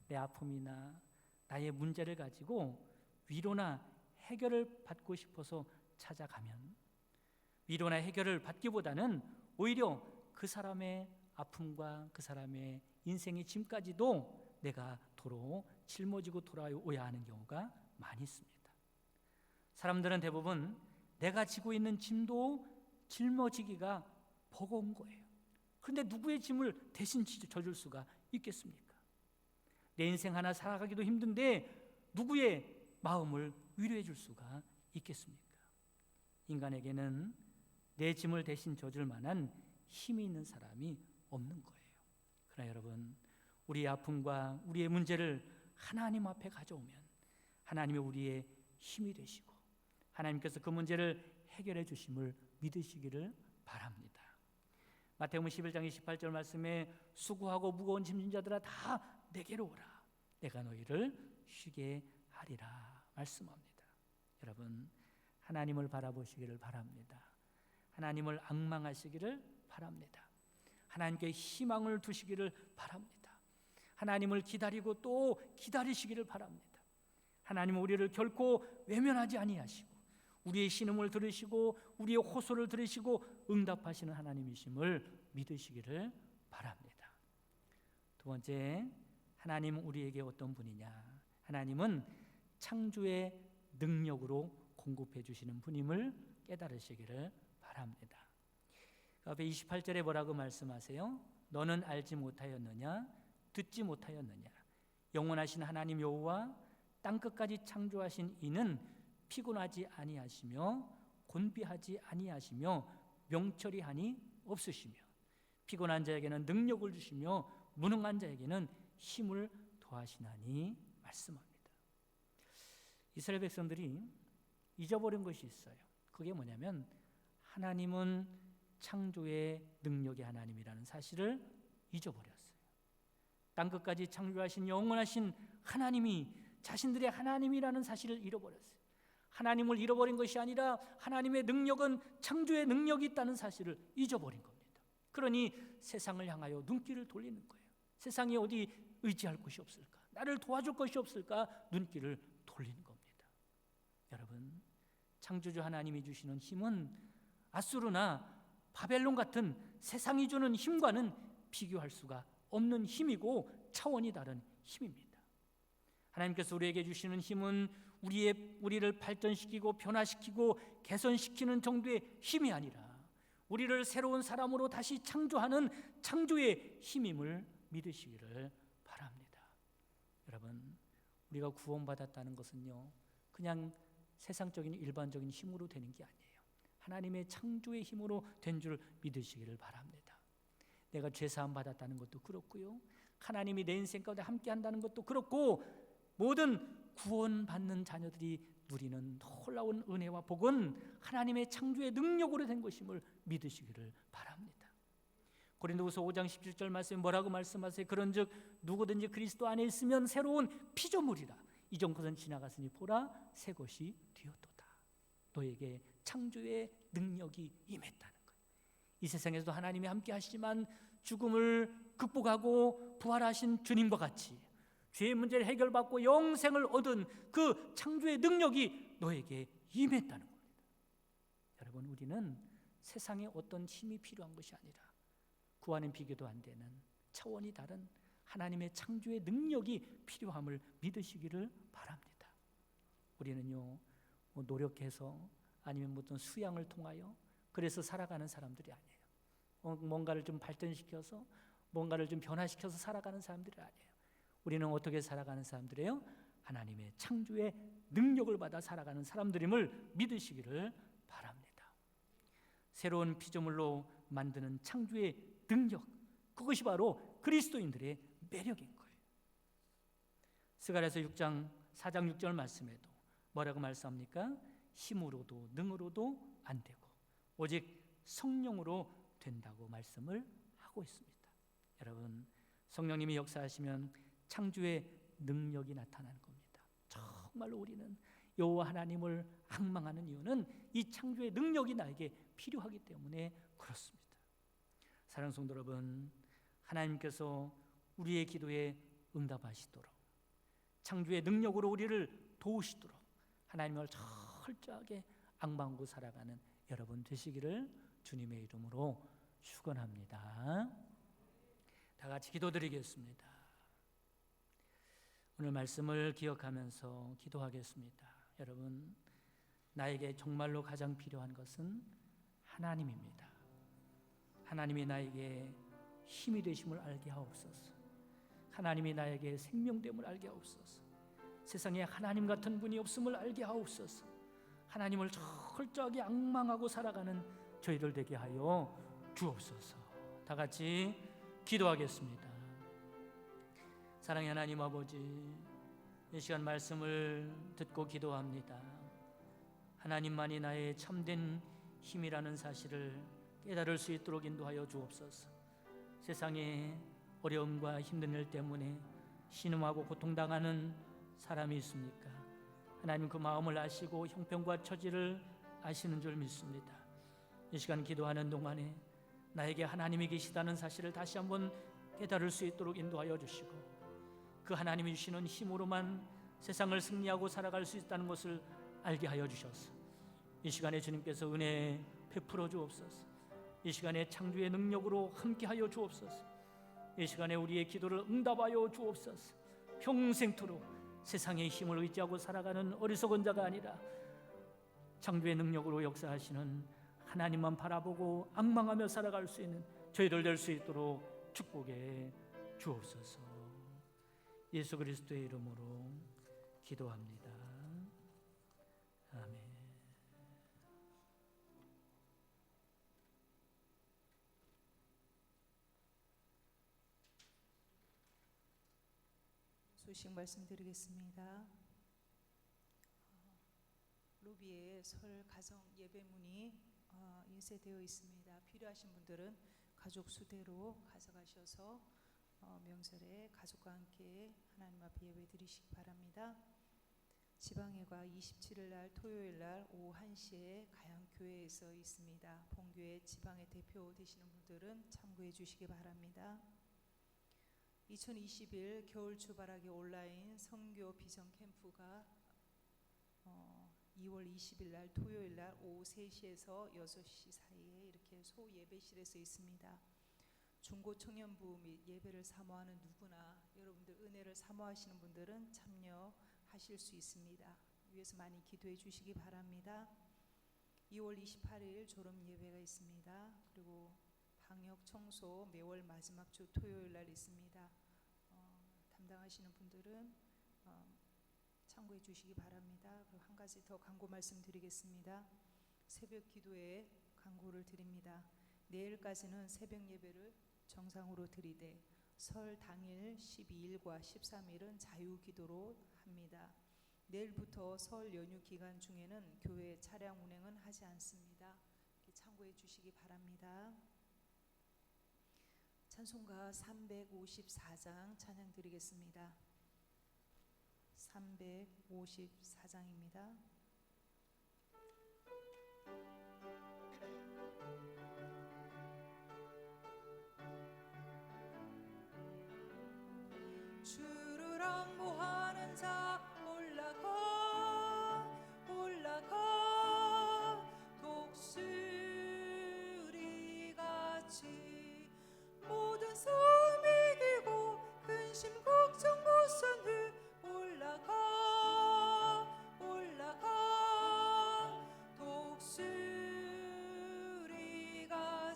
내 아픔이나 나의 문제를 가지고 위로나 해결을 받고 싶어서 찾아가면 위로나 해결을 받기보다는 오히려 그 사람의 아픔과 그 사람의 인생의 짐까지도 내가 도로 짊어지고 돌아오야 하는 경우가 많이 있습니다. 사람들은 대부분 내가 지고 있는 짐도 짊어지기가 버거운 거예요. 그런데 누구의 짐을 대신 져줄 수가 있겠습니까? 내 인생 하나 살아가기도 힘든데 누구의 마음을 위로해 줄 수가 있겠습니까? 인간에게는 내 짐을 대신 져줄 만한 힘이 있는 사람이 없는 거예요. 그러나 여러분, 우리의 아픔과 우리의 문제를 하나님 앞에 가져오면 하나님이 우리의 힘이 되시고 하나님께서 그 문제를 해결해 주심을 믿으시기를 바랍니다. 마태복음 11장 28절 말씀에 수고하고 무거운 짐진 자들아 다 내게로 오라, 내가 너희를 쉬게 하리라 말씀합니다. 여러분, 하나님을 바라보시기를 바랍니다. 하나님을 앙망하시기를 바랍니다. 하나님께 희망을 두시기를 바랍니다. 하나님을 기다리고 또 기다리시기를 바랍니다. 하나님은 우리를 결코 외면하지 아니하시고 우리의 신음을 들으시고 우리의 호소를 들으시고 응답하시는 하나님이심을 믿으시기를 바랍니다. 두 번째, 하나님은 우리에게 어떤 분이냐? 하나님은 창조의 능력으로 공급해 주시는 분임을 깨달으시기를 바랍니다. 앞에 28절에 뭐라고 말씀하세요? 너는 알지 못하였느냐? 듣지 못하였느냐? 영원하신 하나님 여호와 땅끝까지 창조하신 이는 피곤하지 아니하시며 곤비하지 아니하시며 명철이 하니 없으시며 피곤한 자에게는 능력을 주시며 무능한 자에게는 힘을 더하시나니 말씀합니다. 이스라엘 백성들이 잊어버린 것이 있어요. 그게 뭐냐면 하나님은 창조의 능력의 하나님이라는 사실을 잊어버렸어요. 땅끝까지 창조하신 영원하신 하나님이 자신들의 하나님이라는 사실을 잃어버렸어요. 하나님을 잃어버린 것이 아니라 하나님의 능력은 창조의 능력이 있다는 사실을 잊어버린 겁니다. 그러니 세상을 향하여 눈길을 돌리는 거예요. 세상에 어디 의지할 곳이 없을까? 나를 도와줄 것이 없을까? 눈길을 돌리는 겁니다. 여러분, 창조주 하나님이 주시는 힘은 아수르나 바벨론 같은 세상이 주는 힘과는 비교할 수가 없는 힘이고 차원이 다른 힘입니다. 하나님께서 우리에게 주시는 힘은 우리를 발전시키고 변화시키고 개선시키는 정도의 힘이 아니라 우리를 새로운 사람으로 다시 창조하는 창조의 힘임을 믿으시기를 바랍니다. 여러분, 우리가 구원받았다는 것은요, 그냥 세상적인 일반적인 힘으로 되는 게 아니에요. 하나님의 창조의 힘으로 된 줄 믿으시기를 바랍니다. 내가 죄사함 받았다는 것도 그렇고요, 하나님이 내 인생 가운데 함께 한다는 것도 그렇고, 모든 구원받는 자녀들이 누리는 놀라운 은혜와 복은 하나님의 창조의 능력으로 된 것임을 믿으시기를 바랍니다. 고린도후서 5장 17절 말씀에 뭐라고 말씀하세요? 그런즉 누구든지 그리스도 안에 있으면 새로운 피조물이라, 이전 것은 지나갔으니 보라 새 것이 되었도다. 너에게 창조의 능력이 임했다는 거예요. 이 세상에서도 하나님이 함께 하시지만 죽음을 극복하고 부활하신 주님과 같이 죄의 문제를 해결받고 영생을 얻은 그 창조의 능력이 너에게 임했다는 겁니다. 여러분, 우리는 세상에 어떤 힘이 필요한 것이 아니라 구하는 비교도 안 되는 차원이 다른 하나님의 창조의 능력이 필요함을 믿으시기를 바랍니다. 우리는요, 뭐 노력해서 아니면 어떤 수양을 통하여 그래서 살아가는 사람들이 아니에요. 뭔가를 좀 발전시켜서 뭔가를 좀 변화시켜서 살아가는 사람들이 아니에요. 우리는 어떻게 살아가는 사람들이에요? 하나님의 창조의 능력을 받아 살아가는 사람들임을 믿으시기를 바랍니다. 새로운 피조물로 만드는 창조의 능력, 그것이 바로 그리스도인들의 매력인 거예요. 스가랴서 4장 6절 말씀에도 뭐라고 말씀합니까? 힘으로도 능으로도 안 되고 오직 성령으로 된다고 말씀을 하고 있습니다. 여러분, 성령님이 역사하시면 창조의 능력이 나타나는 겁니다. 정말로 우리는 여호와 하나님을 앙망하는 이유는 이 창조의 능력이 나에게 필요하기 때문에 그렇습니다. 사랑하는 성도 여러분, 하나님께서 우리의 기도에 응답하시도록 창조의 능력으로 우리를 도우시도록 하나님을 철저하게 앙망하고 살아가는 여러분 되시기를 주님의 이름으로 축원합니다. 다 같이 기도드리겠습니다. 오늘 말씀을 기억하면서 기도하겠습니다. 여러분, 나에게 정말로 가장 필요한 것은 하나님입니다. 하나님이 나에게 힘이 되심을 알게 하옵소서. 하나님이 나에게 생명됨을 알게 하옵소서. 세상에 하나님 같은 분이 없음을 알게 하옵소서. 하나님을 철저하게 앙망하고 살아가는 저희들 되게 하여 주옵소서. 다 같이 기도하겠습니다. 사랑의 하나님 아버지, 이 시간 말씀을 듣고 기도합니다. 하나님만이 나의 참된 힘이라는 사실을 깨달을 수 있도록 인도하여 주옵소서. 세상에 어려움과 힘든 일 때문에 신음하고 고통당하는 사람이 있습니까? 하나님 그 마음을 아시고 형편과 처지를 아시는 줄 믿습니다. 이 시간 기도하는 동안에 나에게 하나님이 계시다는 사실을 다시 한번 깨달을 수 있도록 인도하여 주시고 그 하나님이 주시는 힘으로만 세상을 승리하고 살아갈 수 있다는 것을 알게 하여 주셔서 이 시간에 주님께서 은혜 베풀어 주옵소서. 이 시간에 창조의 능력으로 함께하여 주옵소서. 이 시간에 우리의 기도를 응답하여 주옵소서. 평생토록 세상의 힘을 의지하고 살아가는 어리석은 자가 아니라 창조의 능력으로 역사하시는 하나님만 바라보고 앙망하며 살아갈 수 있는 저희들 될 수 있도록 축복해 주옵소서. 예수 그리스도의 이름으로 기도합니다. 아멘. 소식 말씀드리겠습니다. 로비에 설 가정 예배문이 인쇄되어 있습니다. 필요하신 분들은 가족 수대로 가져가셔서 명절에 가족과 함께 하나님 앞에 예배 드리시기 바랍니다. 지방예가 27일 날 토요일 날 오후 1시에 가양교회에서 있습니다. 본교회 지방의 대표 되시는 분들은 참고해 주시기 바랍니다. 2021 겨울 출발하기 온라인 선교 비전 캠프가 2월 20일 날 토요일 날 오후 3시에서 6시 사이에 이렇게 소 예배실에서 있습니다. 중고 청년부 및 예배를 사모하는 누구나 여러분들 은혜를 사모하시는 분들은 참여하실 수 있습니다. 위에서 많이 기도해 주시기 바랍니다. 2월 28일 졸업 예배가 있습니다. 그리고 방역 청소 매월 마지막 주 토요일 날 있습니다. 담당하시는 분들은 참고해 주시기 바랍니다. 그리고 한 가지 더 광고 말씀드리겠습니다. 새벽 기도에 광고를 드립니다. 내일까지는 새벽 예배를 정상으로 드리되 설 당일 12일과 13일은 자유 기도로 합니다. 내일부터 설 연휴 기간 중에는 교회 차량 운행은 하지 않습니다. 참고해 주시기 바랍니다. 찬송가 354장 찬양 드리겠습니다. 354장입니다. 주를 앙보하는 자 올라가 독수리 같이 모든 섬이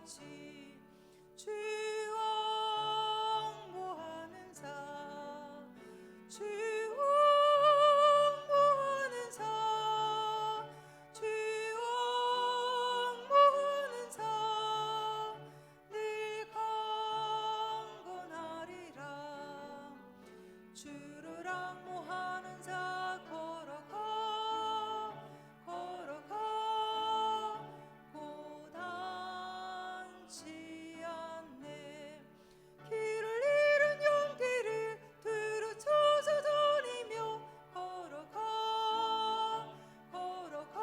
같이 주왕 모하는 자 주왕 모하는 자 주왕 모하는 자 늘 강건하리라 주를 악모하는 자 걸어가 걸어가 고단치 않네 길을 잃은 영들을 두루쳐서 다니며 걸어가 걸어가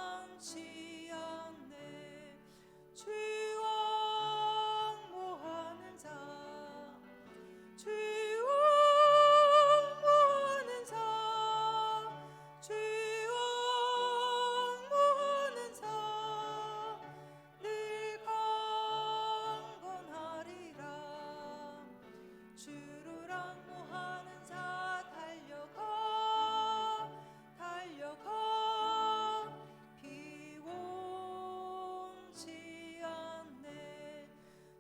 고단치 않네 주왕 모하는 자 주왕 모하는 자 주왕 모하는 자 늘 강건하리라 주를 악모하는 자 달려가 달려가 비온치 않네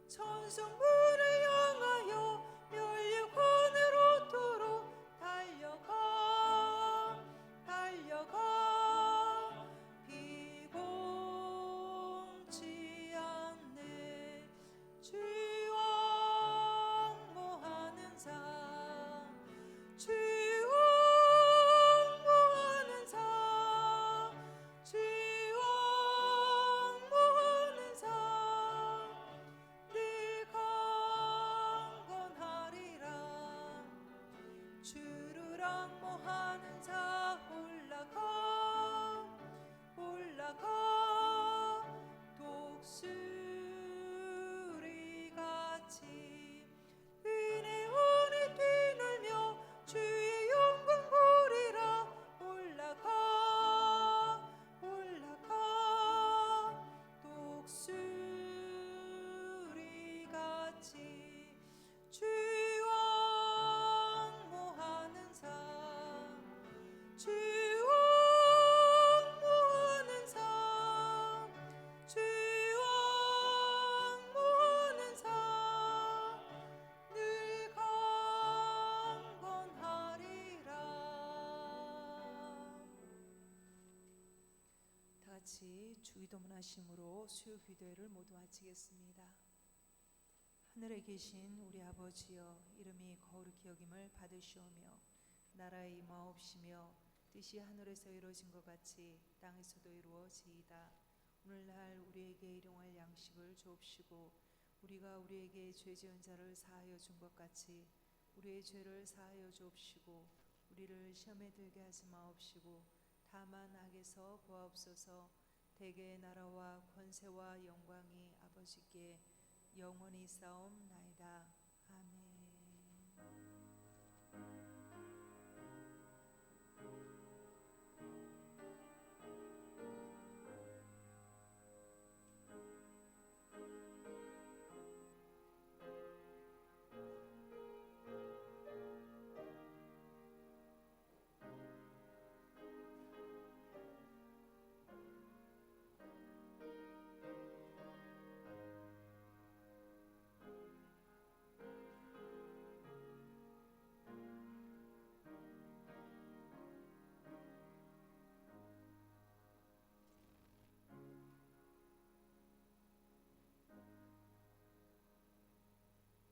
천성문을 향하여 멸류관으로 도록 달려가 달려가 비곤치 않네 주왕 모하는 자 주왕 모하는 자 주왕 모하는 자 늘 강건하리라 주를 악모하는 자 올라가 올라가 독수리같이 은혜 안에 뛰놀며 주의 영광 보리라 올라가 올라가 독수리같이 주왕 모하는 자 주왕 모하는 자 주왕 모하는 자 늘 강건하리라 다 같이 주기도문 하심으로 수요 기도회를 모두 마치겠습니다. 하늘에 계신 우리 아버지여 이름이 거룩히 여김을 받으시오며 나라의 임하옵시며 뜻이 하늘에서 이루어진 것 같이 땅에서도 이루어지이다. 오늘날 우리에게 일용할 양식을 주옵시고 우리가 우리에게 죄 지은 자를 사하여 준 것 같이 우리의 죄를 사하여 주옵시고 우리를 시험에 들게 하지 마옵시고 다만 악에서 구하옵소서. 대개의 나라와 권세와 영광이 아버지께 영원히 싸움나이다.